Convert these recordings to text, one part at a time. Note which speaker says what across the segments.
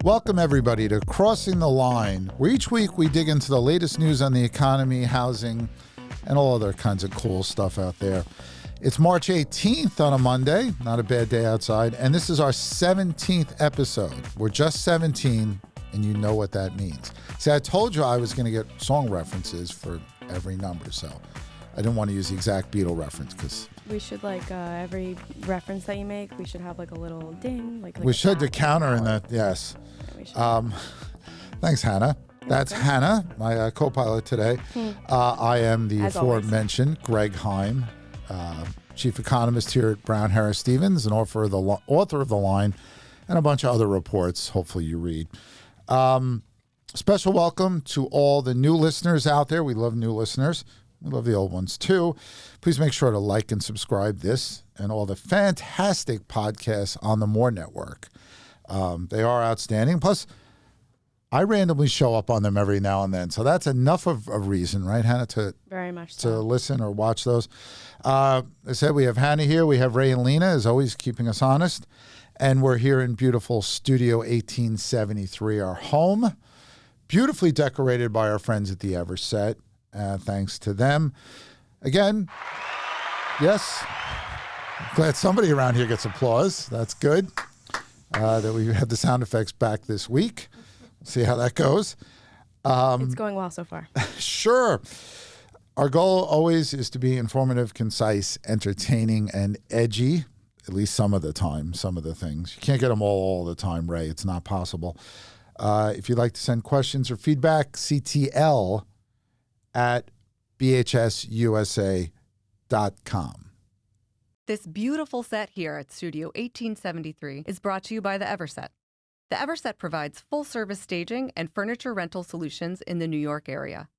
Speaker 1: Welcome, everybody, to Crossing the Line, where each week we dig into the latest news on the economy, housing, and all other kinds of cool stuff out there. It's March 18th on a Monday, not a bad day outside, and this is our 17th episode. We're just 17, and you know what that means. See, I told you I was going to get song references for every number, so I didn't want to use the exact Beatle reference because...
Speaker 2: We should, every reference that you make, we should have, a little ding.
Speaker 1: We should, to counter in that, yes. Thanks, Hannah. That's Hannah, my co-pilot today. I am the aforementioned Greg Heym, chief economist here at Brown Harris Stevens, and author of The Line, and a bunch of other reports, hopefully you read. Special welcome to all the new listeners out there. We love new listeners. We love the old ones, too. Please make sure to like and subscribe this and all the fantastic podcasts on the More Network. They are outstanding. Plus, I randomly show up on them every now and then. So that's enough of a reason, right, Hannah, to
Speaker 2: very much
Speaker 1: to listen or watch those. I said we have Hannah here. We have Ray and Lena, as always, keeping us honest. And we're here in beautiful Studio 1873, our home, beautifully decorated by our friends at the Everset. Thanks to them. Again, yes, glad somebody around here gets applause. That's good. That we have the sound effects back this week. See how that goes.
Speaker 2: It's going well so far.
Speaker 1: Sure. Our goal always is to be informative, concise, entertaining, and edgy, at least some of the time, some of the things. You can't get them all the time, Ray. It's not possible. If you'd like to send questions or feedback, CTL at bhsusa.com.
Speaker 3: This beautiful set here at Studio 1873 is brought to you by the Everset. The Everset provides full-service staging and furniture rental solutions in the New York area.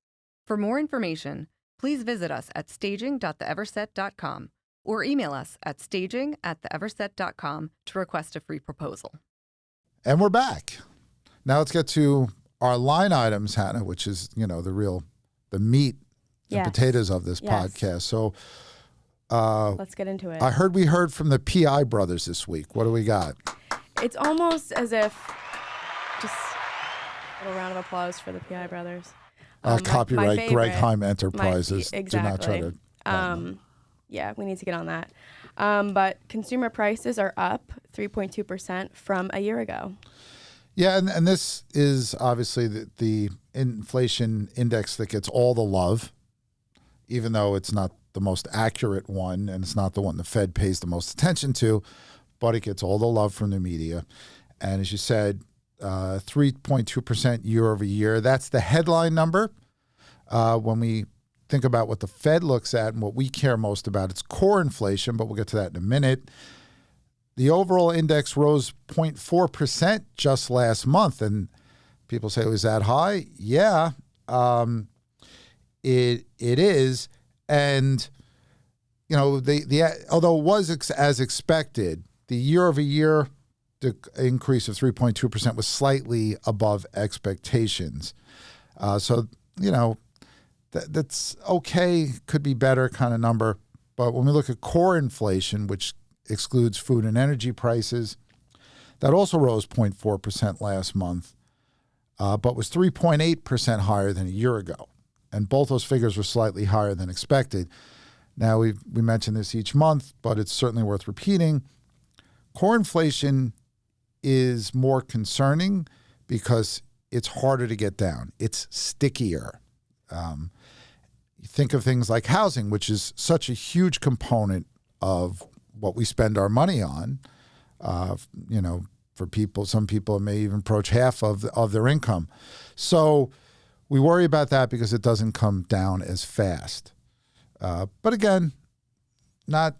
Speaker 3: For more information, please visit us at staging.theeverset.com or email us at staging@theeverset.com to request a free proposal.
Speaker 1: And we're back. Now let's get to our line items, Hannah, which is, the meat and potatoes of this podcast. So
Speaker 2: let's get into it.
Speaker 1: We heard from the PI brothers this week. What do we got?
Speaker 2: It's almost as if, just a little round of applause for the PI brothers.
Speaker 1: Copyright
Speaker 2: my
Speaker 1: Greg Heym Enterprises.
Speaker 2: Exactly.
Speaker 1: Do not try to.
Speaker 2: Yeah, we need to get on that. But consumer prices are up 3.2% from a year ago.
Speaker 1: Yeah, and this is obviously the inflation index that gets all the love, even though it's not the most accurate one, and it's not the one the Fed pays the most attention to, but it gets all the love from the media. And as you said, 3.2% year over year. That's the headline number. When we think about what the Fed looks at and what we care most about, it's core inflation, but we'll get to that in a minute. The overall index rose 0.4% just last month, and people say, was that high? Yeah, it is. And, although it was as expected, the year-over-year increase of 3.2% was slightly above expectations. That's okay, could be better kind of number. But when we look at core inflation, which excludes food and energy prices, that also rose 0.4% last month, but was 3.8% higher than a year ago. And both those figures were slightly higher than expected. Now, we mention this each month, but it's certainly worth repeating. Core inflation is more concerning because it's harder to get down. It's stickier. You think of things like housing, which is such a huge component of what we spend our money on. For people, some people may even approach half of their income. So we worry about that because it doesn't come down as fast. But again, not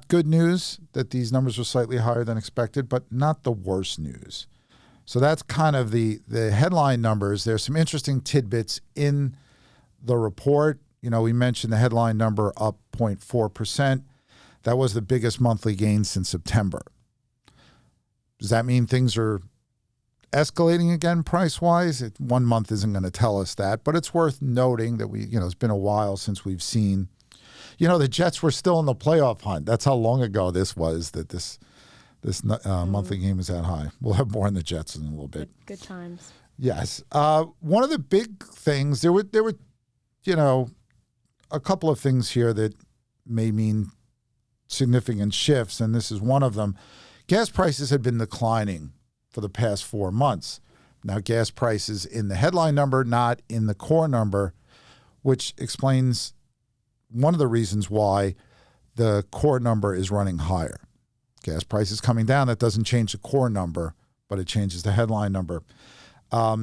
Speaker 1: good news that these numbers are slightly higher than expected, but not the worst news. So that's kind of the headline numbers. There's some interesting tidbits in the report. We mentioned the headline number up 0.4%. That was the biggest monthly gain since September. Does that mean things are escalating again price-wise? 1 month isn't going to tell us that, but it's worth noting that it's been a while since we've seen, the Jets were still in the playoff hunt. That's how long ago this was, that this monthly game is that high. We'll have more on the Jets in a little bit.
Speaker 2: Good times.
Speaker 1: Yes. One of the big things, there were, a couple of things here that may mean significant shifts, and this is one of them. Gas prices had been declining for the past 4 months. Now, gas prices in the headline number, not in the core number, which explains one of the reasons why the core number is running higher. Gas prices coming down, that doesn't change the core number, but it changes the headline number.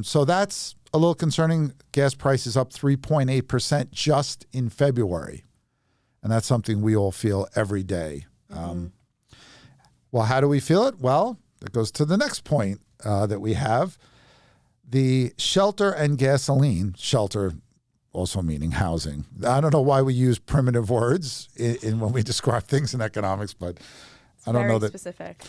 Speaker 1: So that's a little concerning. Gas prices up 3.8% just in February. And that's something we all feel every day. Well, how do we feel it? Well, that goes to the next point that we have. The shelter and gasoline, shelter also meaning housing. I don't know why we use primitive words in when we describe things in economics, but I don't know that.
Speaker 2: Specific.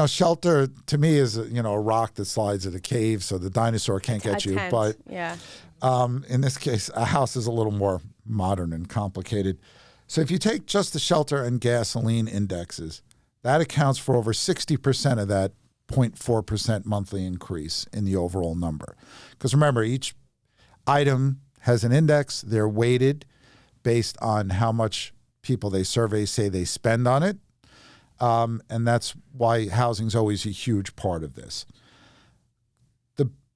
Speaker 1: Shelter to me is a rock that slides at a cave, so the dinosaur can't get you.
Speaker 2: Tent.
Speaker 1: But
Speaker 2: yeah.
Speaker 1: In this case, a house is a little more modern and complicated. So if you take just the shelter and gasoline indexes, that accounts for over 60% of that 0.4% monthly increase in the overall number. Because remember, each item has an index. They're weighted based on how much people they survey say they spend on it. And that's why housing is always a huge part of this.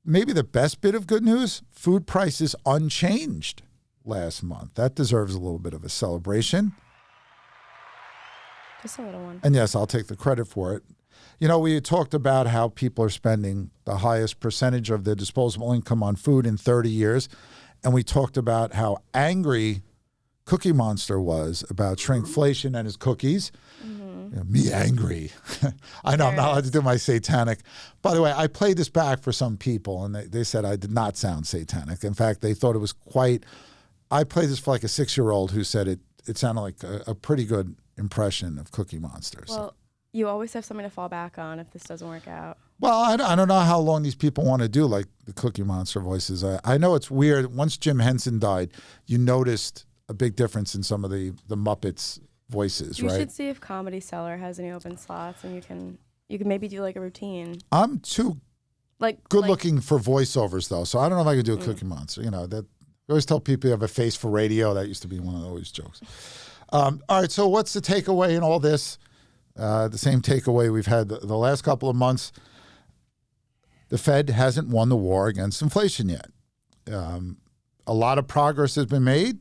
Speaker 1: Maybe the best bit of good news, food prices unchanged last month. That deserves a little bit of a celebration.
Speaker 2: Just a little one.
Speaker 1: And yes, I'll take the credit for it. We talked about how people are spending the highest percentage of their disposable income on food in 30 years. And we talked about how angry Cookie Monster was about shrinkflation and his cookies. Me angry. I know I'm not allowed to do my satanic. By the way, I played this back for some people, and they said I did not sound satanic. In fact, they thought it was quite. I played this for like a 6-year-old who said it sounded like a pretty good impression of Cookie Monster.
Speaker 2: Well, you always have something to fall back on if this doesn't work out.
Speaker 1: Well, I don't know how long these people want to do like the Cookie Monster voices. I know it's weird. Once Jim Henson died, you noticed a big difference in some of the Muppets voices, right?
Speaker 2: You should see if Comedy Cellar has any open slots, and you can maybe do like a routine.
Speaker 1: I'm too good looking for voiceovers though, so I don't know if I could do a Cookie Monster. That I always tell people you have a face for radio. That used to be one of the always jokes. All right, so what's the takeaway in all this? The same takeaway we've had the last couple of months. The Fed hasn't won the war against inflation yet. A lot of progress has been made.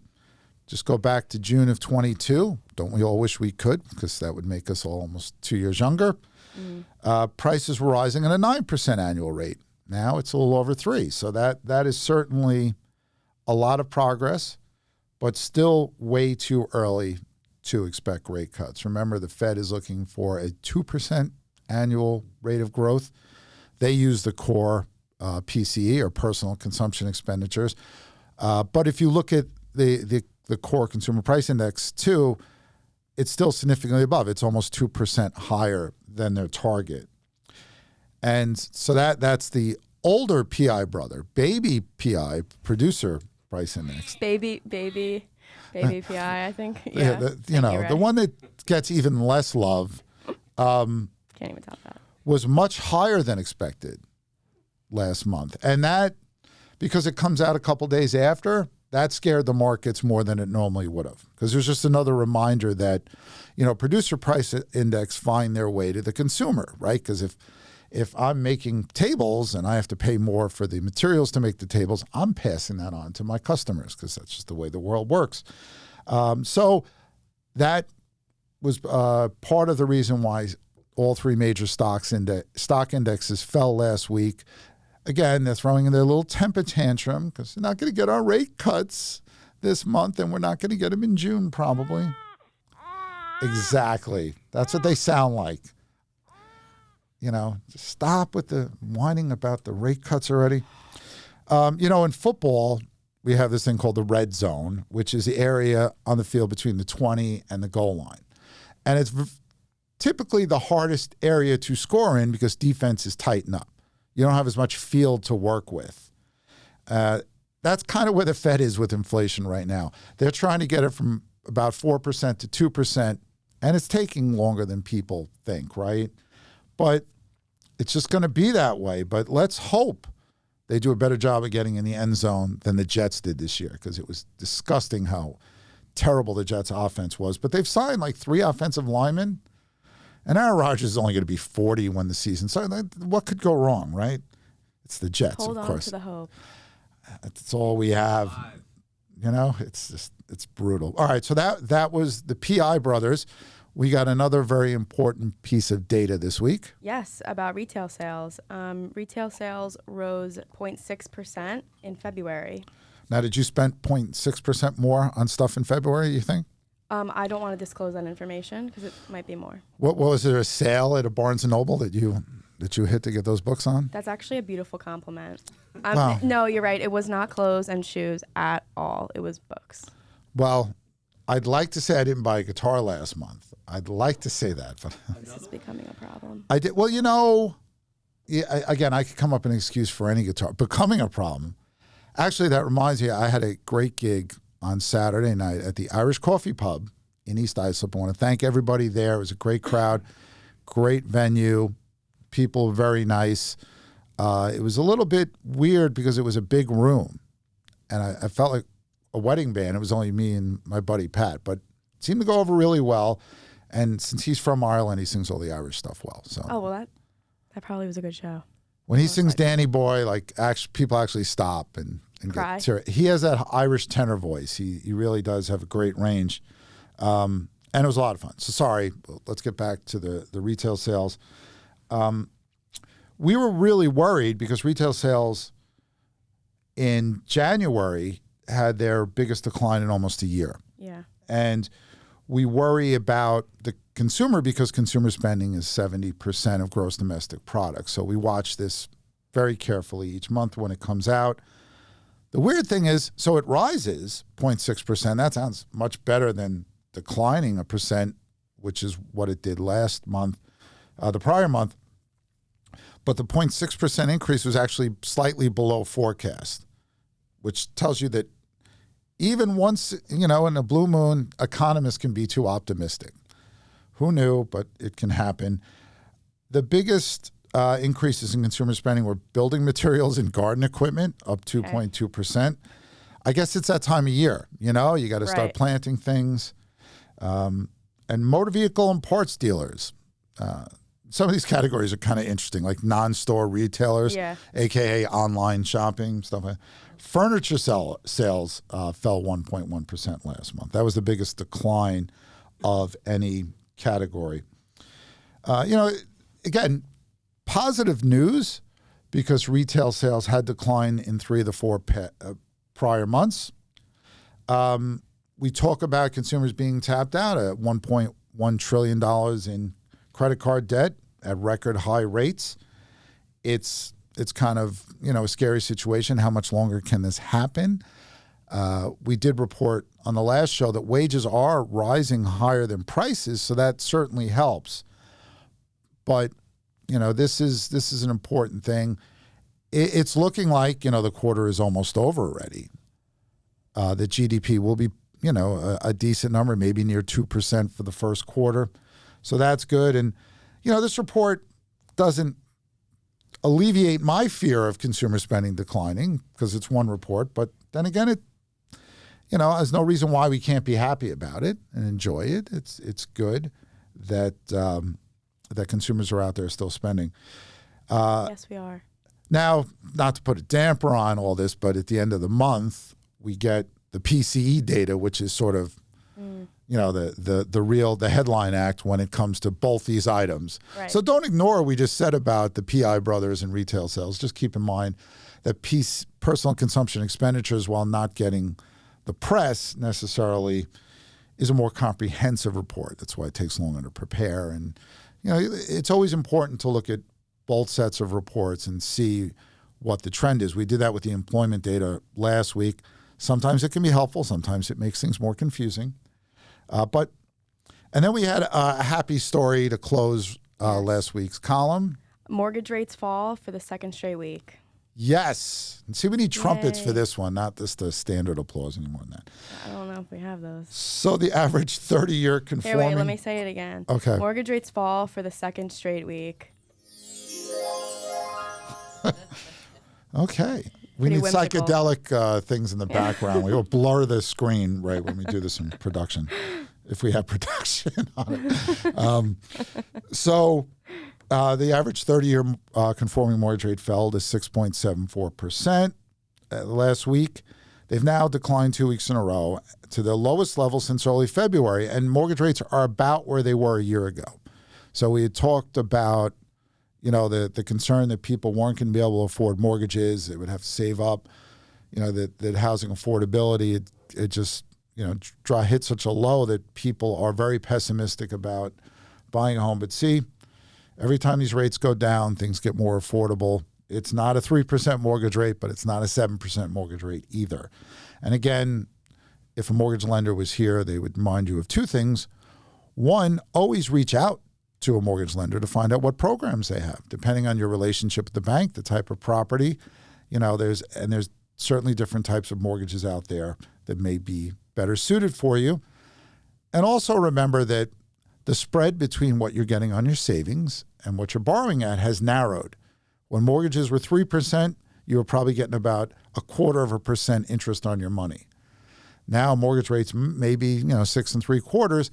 Speaker 1: Just go back to June of 22. Don't we all wish we could? Because that would make us all almost 2 years younger. Prices were rising at a 9% annual rate. Now it's a little over 3%. So that is certainly a lot of progress, but still way too early to expect rate cuts. Remember, the Fed is looking for a 2% annual rate of growth. They use the core PCE, or personal consumption expenditures. But if you look at the core consumer price index too, it's still significantly above. It's almost 2% higher than their target. And so that's the older PI brother, baby PI, producer price index.
Speaker 2: Baby PI, I think. Yeah.
Speaker 1: The one that gets even less love.
Speaker 2: Can't even top that.
Speaker 1: Was much higher than expected last month. And that, because it comes out a couple days after, that scared the markets more than it normally would have. Because there's just another reminder that, producer price index find their way to the consumer, right? Because if I'm making tables and I have to pay more for the materials to make the tables, I'm passing that on to my customers because that's just the way the world works. So that was part of the reason why all three major stock indexes fell last week. Again, they're throwing in their little temper tantrum because they're not going to get our rate cuts this month, and we're not going to get them in June probably. Exactly. That's what they sound like. Just stop with the whining about the rate cuts already. In football, we have this thing called the red zone, which is the area on the field between the 20 and the goal line. And it's typically the hardest area to score in because defenses tighten up. You don't have as much field to work with. That's kind of where the Fed is with inflation right now. They're trying to get it from about 4% to 2%, And it's taking longer than people think, right? But it's just going to be that way. But let's hope they do a better job of getting in the end zone than the Jets did this year, because it was disgusting how terrible the Jets' offense was. But they've signed like 3 offensive linemen, and Aaron Rodgers is only going to be 40 when the season starts. What could go wrong, right? It's the Jets,
Speaker 2: Hold
Speaker 1: of
Speaker 2: on
Speaker 1: course.
Speaker 2: to the hope.
Speaker 1: That's all we have. It's brutal. All right, so that was the PI brothers. We got another very important piece of data this week.
Speaker 2: Yes, about retail sales. Retail sales rose 0.6% in February.
Speaker 1: Now, did you spend 0.6% more on stuff in February, you think?
Speaker 2: I don't want to disclose that information because it might be more.
Speaker 1: What was there, a sale at a Barnes & Noble that you hit to get those books on?
Speaker 2: That's actually a beautiful compliment.
Speaker 1: Wow.
Speaker 2: No, you're right. It was not clothes and shoes at all. It was books.
Speaker 1: Well, I'd like to say I didn't buy a guitar last month. I'd like to say that, but
Speaker 2: This is becoming a problem.
Speaker 1: I did. Well, again, I could come up with an excuse for any guitar. Becoming a problem. Actually, that reminds me, I had a great gig on Saturday night at the Irish Coffee Pub in East Islip. I want to thank everybody there. It was a great crowd, great venue, people very nice. It was a little bit weird because it was a big room, and I felt like a wedding band. It was only me and my buddy Pat, but it seemed to go over really well. And since he's from Ireland, he sings all the Irish stuff well. So,
Speaker 2: Oh, well, that probably was a good show.
Speaker 1: when he sings Danny Boy, like people actually stop and
Speaker 2: Cry.
Speaker 1: get teary. He has that Irish tenor voice. He really does have a great range. And it was a lot of fun. So sorry, let's get back to the retail sales. We were really worried because retail sales in January had their biggest decline in almost a year.
Speaker 2: Yeah.
Speaker 1: And we worry about the consumer because consumer spending is 70% of gross domestic product. So we watch this very carefully each month when it comes out. The weird thing is, so it rises 0.6%. That sounds much better than declining 1%, which is what it did last month, the prior month. But the 0.6% increase was actually slightly below forecast, which tells you that even once, in a blue moon, economists can be too optimistic. Who knew, but it can happen. The biggest increases in consumer spending were building materials and garden equipment, up 2.2%. I guess it's that time of year, you got to start planting things. And motor vehicle and parts dealers. Some of these categories are kind of interesting, like non-store retailers, AKA online shopping, stuff like that. Furniture sales fell 1.1% last month. That was the biggest decline of any category. Again, positive news because retail sales had declined in 3 of the 4 prior months. We talk about consumers being tapped out at $1.1 trillion in credit card debt at record high rates. It's kind of, a scary situation. How much longer can this happen? We did report on the last show that wages are rising higher than prices, so that certainly helps. But, this is an important thing. It's looking like, the quarter is almost over already. The GDP will be, a decent number, maybe near 2% for the first quarter. So that's good. And, this report doesn't alleviate my fear of consumer spending declining because it's one report. But then again, it, there's no reason why we can't be happy about it and enjoy it. It's good that that consumers are out there still spending.
Speaker 2: Yes, we are.
Speaker 1: Now, not to put a damper on all this, but at the end of the month, we get the PCE data, which is sort of, the headline act when it comes to both these items.
Speaker 2: Right.
Speaker 1: So don't ignore what we just said about the PI brothers and retail sales. Just keep in mind that personal consumption expenditures, while not getting the press necessarily, is a more comprehensive report. That's why it takes longer to prepare. And, it's always important to look at both sets of reports and see what the trend is. We did that with the employment data last week. Sometimes it can be helpful. Sometimes it makes things more confusing. And then we had a happy story to close last week's column.
Speaker 2: Mortgage rates fall for the second straight week.
Speaker 1: Yes. And see, we need trumpets
Speaker 2: Yay.
Speaker 1: for this one, not just the standard applause anymore than that.
Speaker 2: I don't know if we have those.
Speaker 1: So the average 30-year conforming...
Speaker 2: Here, wait, let me say it again.
Speaker 1: Okay.
Speaker 2: Mortgage rates fall for the second straight week.
Speaker 1: Okay. We
Speaker 2: Pretty
Speaker 1: need
Speaker 2: whimsical.
Speaker 1: psychedelic things in the background. We will blur the screen right when we do this in production, if we have production on it. So the average 30-year conforming mortgage rate fell to 6.74% last week. They've now declined 2 weeks in a row to the lowest level since early February, and mortgage rates are about where they were a year ago. So we had talked about the concern that people weren't going to be able to afford mortgages. They would have to save up, that housing affordability, it just, hit such a low that people are very pessimistic about buying a home. But see, every time these rates go down, things get more affordable. It's not a 3% mortgage rate, but it's not a 7% mortgage rate either. And again, if a mortgage lender was here, they would remind you of two things. One, always reach out to a mortgage lender to find out what programs they have, depending on your relationship with the bank, the type of property. There's certainly different types of mortgages out there that may be better suited for you. And also remember that the spread between what you're getting on your savings and what you're borrowing at has narrowed. When mortgages were 3%, you were probably getting about 0.25% interest on your money. Now mortgage rates may be 6 3/4,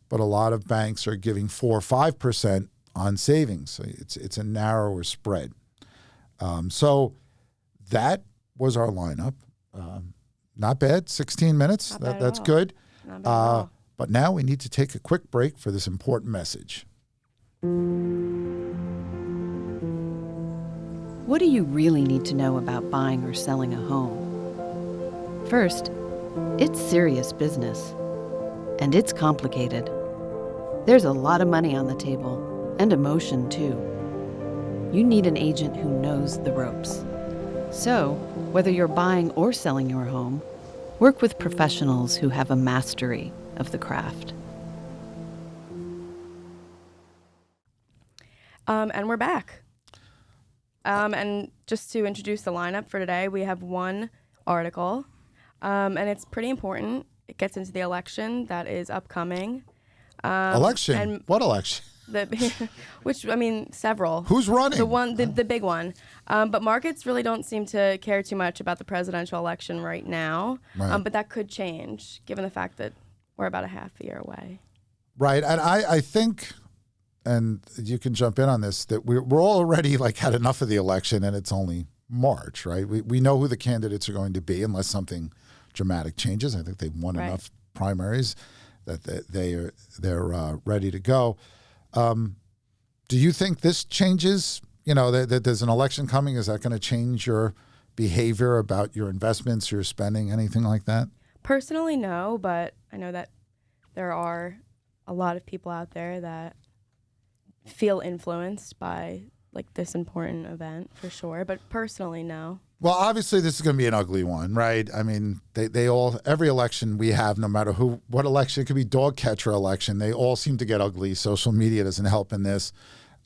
Speaker 1: but a lot of banks are giving 4 or 5% on savings. So it's a narrower spread. So that was our lineup. Not bad, 16 minutes.
Speaker 2: Not bad
Speaker 1: That's
Speaker 2: at all.
Speaker 1: good.
Speaker 2: Not bad at all.
Speaker 1: But now we need to take a quick break for this important message.
Speaker 4: What do you really need to know about buying or selling a home? First, it's serious business. And it's complicated. There's a lot of money on the table, and emotion too. You need an agent who knows the ropes. So, whether you're buying or selling your home, work with professionals who have a mastery of the craft.
Speaker 2: And we're back. And just to introduce the lineup for today, we have one article, and it's pretty important. It gets into the election that is upcoming.
Speaker 1: Election?
Speaker 2: And
Speaker 1: What election?
Speaker 2: Several.
Speaker 1: Who's running?
Speaker 2: The big one. But markets really don't seem to care too much about the presidential election right now.
Speaker 1: Right.
Speaker 2: But that could change, given the fact that we're about a half a year away.
Speaker 1: Right. And I think, and you can jump in on this, that we're already had enough of the election, and it's only March, right? We know who the candidates are going to be unless something dramatic changes. I think they've won enough primaries that they're ready to go. Do you think this changes, that there's an election coming? Is that going to change your behavior about your investments, your spending, anything like that?
Speaker 2: Personally, no, but I know that there are a lot of people out there that feel influenced by this important event for sure. But personally, no.
Speaker 1: Well, obviously, this is going to be an ugly one, right? I mean, every election we have, no matter what election, it could be dog catcher election, they all seem to get ugly. Social media doesn't help in this.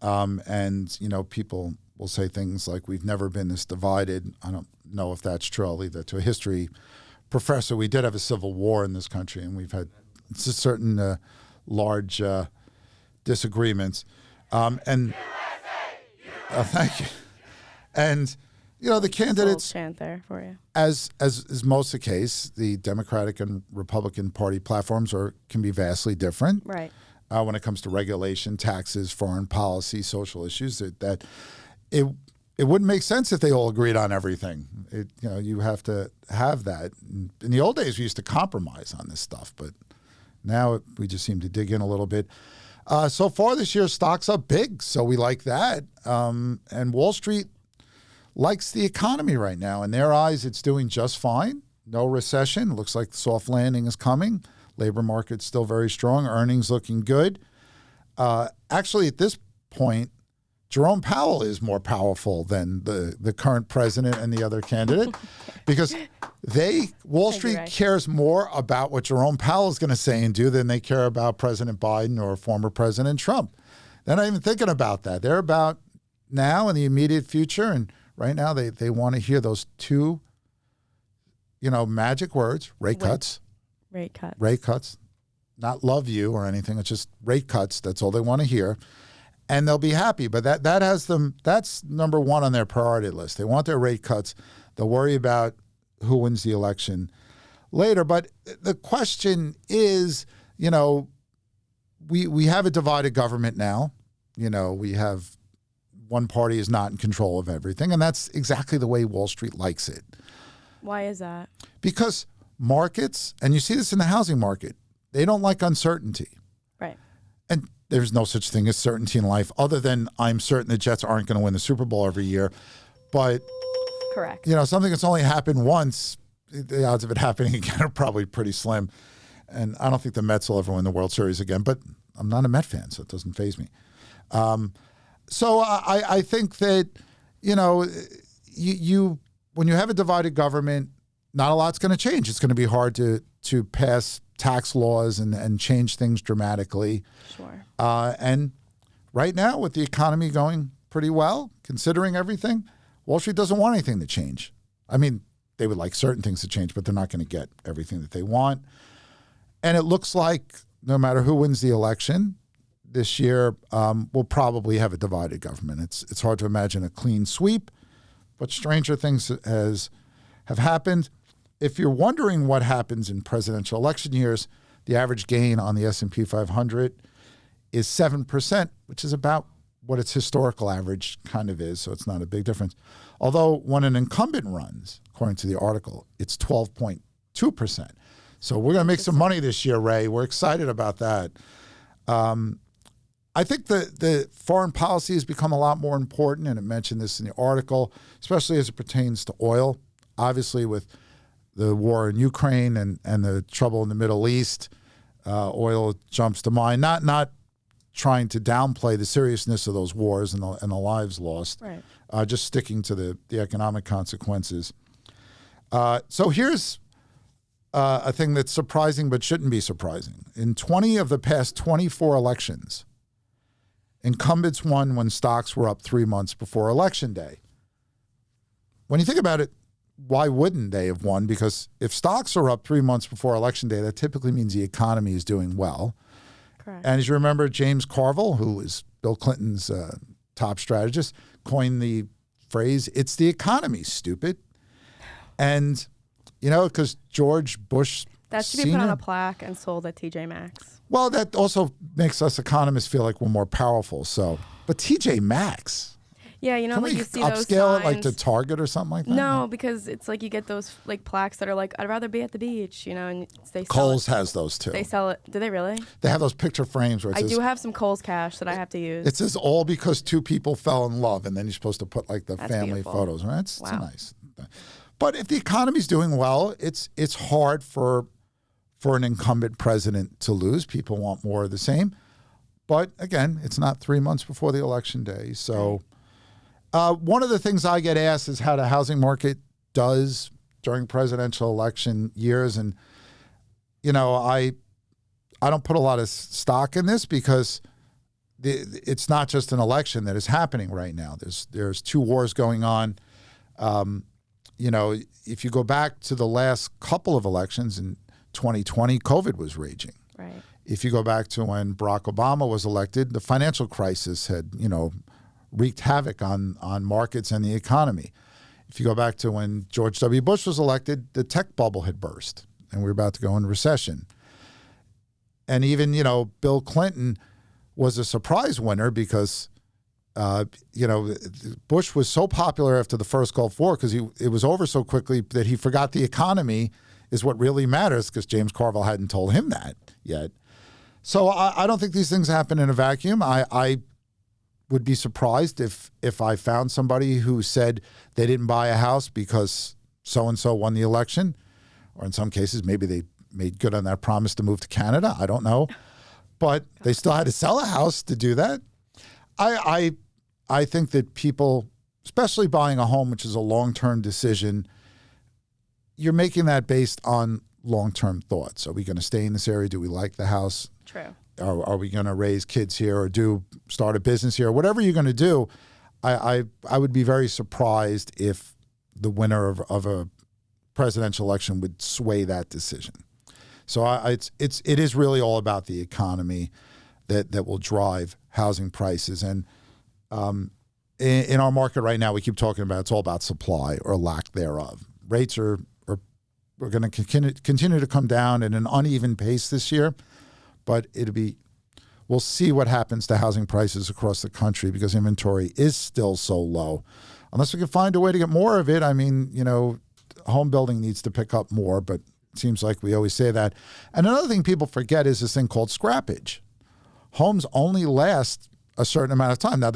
Speaker 1: And people will say things like, we've never been this divided. I don't know if that's true. I'll leave that to a history professor. We did have a civil war in this country, and we've had certain large disagreements. Thank you. And the candidates,
Speaker 2: chant there for you.
Speaker 1: as is most the case, the Democratic and Republican Party platforms can be vastly different.
Speaker 2: Right.
Speaker 1: When it comes to regulation, taxes, foreign policy, social issues, that it wouldn't make sense if they all agreed on everything. You have to have that. In the old days, we used to compromise on this stuff, but now we just seem to dig in a little bit. So far this year, stocks up big, so we like that. And Wall Street likes the economy right now. In their eyes, it's doing just fine. No recession. Looks like the soft landing is coming. Labor market's still very strong. Earnings looking good. Actually, at this point, Jerome Powell is more powerful than the current president and the other candidate because Wall Street cares more about what Jerome Powell is going to say and do than they care about President Biden or former President Trump. They're not even thinking about that. They're about now and the immediate future and right now. They want to hear those two, magic words, rate cuts.
Speaker 2: Rate cuts.
Speaker 1: Rate cuts. Not love you or anything. It's just rate cuts. That's all they want to hear. And they'll be happy. But that has them, that's number one on their priority list. They want their rate cuts. They'll worry about who wins the election later. But the question is, we have a divided government now. We have one party is not in control of everything. And that's exactly the way Wall Street likes it.
Speaker 2: Why is that?
Speaker 1: Because markets, and you see this in the housing market, they don't like uncertainty.
Speaker 2: Right.
Speaker 1: And there's no such thing as certainty in life other than I'm certain the Jets aren't going to win the Super Bowl every year. But,
Speaker 2: correct.
Speaker 1: Something that's only happened once, the odds of it happening again are probably pretty slim. And I don't think the Mets will ever win the World Series again, but I'm not a Met fan, so it doesn't faze me. So I think that, you when you have a divided government, not a lot's going to change. It's going to be hard to pass tax laws and change things dramatically.
Speaker 2: Sure.
Speaker 1: And right now, with the economy going pretty well, considering everything, Wall Street doesn't want anything to change. I mean, they would like certain things to change, but they're not going to get everything that they want. And it looks like no matter who wins the election this year, we'll probably have a divided government. It's hard to imagine a clean sweep, but stranger things have happened. If you're wondering what happens in presidential election years, the average gain on the S&P 500 is 7%, which is about what its historical average kind of is, so it's not a big difference. Although when an incumbent runs, according to the article, it's 12.2%. So we're going to make some money this year, Ray. We're excited about that. I think the foreign policy has become a lot more important, and it mentioned this in the article, especially as it pertains to oil. Obviously, with the war in Ukraine and the trouble in the Middle East, oil jumps to mind. Not trying to downplay the seriousness of those wars and the lives lost, right. Just sticking to the economic consequences. So here's a thing that's surprising but shouldn't be surprising. In 20 of the past 24 elections, incumbents won when stocks were up 3 months before Election Day. When you think about it, why wouldn't they have won? Because if stocks are up 3 months before Election Day, that typically means the economy is doing well.
Speaker 2: Correct.
Speaker 1: And as you remember, James Carville, who was Bill Clinton's top strategist, coined the phrase, "It's the economy, stupid." And, because George Bush
Speaker 2: that should be put on a plaque and sold at TJ Maxx.
Speaker 1: Well, that also makes us economists feel like we're more powerful. So, but TJ Maxx.
Speaker 2: Yeah,
Speaker 1: Can
Speaker 2: like
Speaker 1: we
Speaker 2: you see those
Speaker 1: upscale
Speaker 2: signs.
Speaker 1: it like to Target or something like that?
Speaker 2: No, because it's like you get those like plaques that are like, I'd rather be at the beach, and they sell
Speaker 1: Kohl's
Speaker 2: it.
Speaker 1: has those too.
Speaker 2: They sell it. Do they really?
Speaker 1: They have those picture frames where it
Speaker 2: I
Speaker 1: says,
Speaker 2: do have some Kohl's cash that I have to use.
Speaker 1: it says all because two people fell in love, and then you're supposed to put like the
Speaker 2: That's
Speaker 1: family
Speaker 2: beautiful.
Speaker 1: photos. Right? It's
Speaker 2: Wow.
Speaker 1: nice. But if the economy's doing well, it's hard for an incumbent president to lose. People want more of the same. But again, it's not 3 months before the election day. So one of the things I get asked is how the housing market does during presidential election years. And, I don't put a lot of stock in this because it's not just an election that is happening right now. There's two wars going on. If you go back to the last couple of elections in 2020, COVID was raging.
Speaker 2: Right.
Speaker 1: If you go back to when Barack Obama was elected, the financial crisis had, wreaked havoc on markets and the economy. If you go back to when George W. Bush was elected, the tech bubble had burst and we were about to go into recession. And even, Bill Clinton was a surprise winner because, Bush was so popular after the first Gulf War because it was over so quickly that he forgot the economy is what really matters because James Carville hadn't told him that yet. So I don't think these things happen in a vacuum. I would be surprised if I found somebody who said they didn't buy a house because so-and-so won the election, or in some cases, maybe they made good on that promise to move to Canada. I don't know. But they still had to sell a house to do that. I think that people, especially buying a home, which is a long-term decision, you're making that based on long-term thoughts. Are we going to stay in this area? Do we like the house?
Speaker 2: True.
Speaker 1: Are we going to raise kids here or start a business here? Whatever you're going to do, I would be very surprised if the winner of a presidential election would sway that decision. So it is really all about the economy that will drive housing prices. And in our market right now, we keep talking about it's all about supply or lack thereof. Rates are going to continue to come down at an uneven pace this year, but we'll see what happens to housing prices across the country because inventory is still so low. Unless we can find a way to get more of it, I mean, home building needs to pick up more, but it seems like we always say that. And another thing people forget is this thing called scrappage. Homes only last a certain amount of time. Now,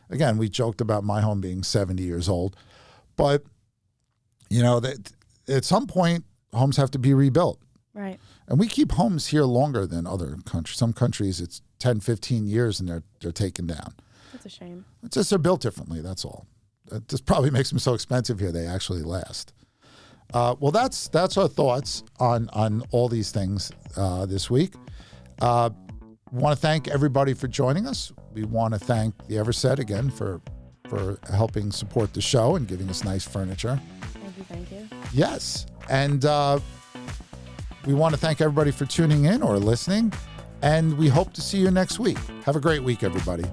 Speaker 1: again, we joked about my home being 70 years old, but, at some point, homes have to be rebuilt.
Speaker 2: Right.
Speaker 1: And we keep homes here longer than other countries. Some countries, it's 10, 15 years and they're taken down.
Speaker 2: That's a shame.
Speaker 1: It's just they're built differently, that's all. That just probably makes them so expensive here, they actually last. Well, that's our thoughts on all these things this week. We want to thank everybody for joining us. We want to thank the Everset again for helping support the show and giving us nice furniture.
Speaker 2: Thank you.
Speaker 1: Yes. And we want to thank everybody for tuning in or listening. And we hope to see you next week. Have a great week, everybody.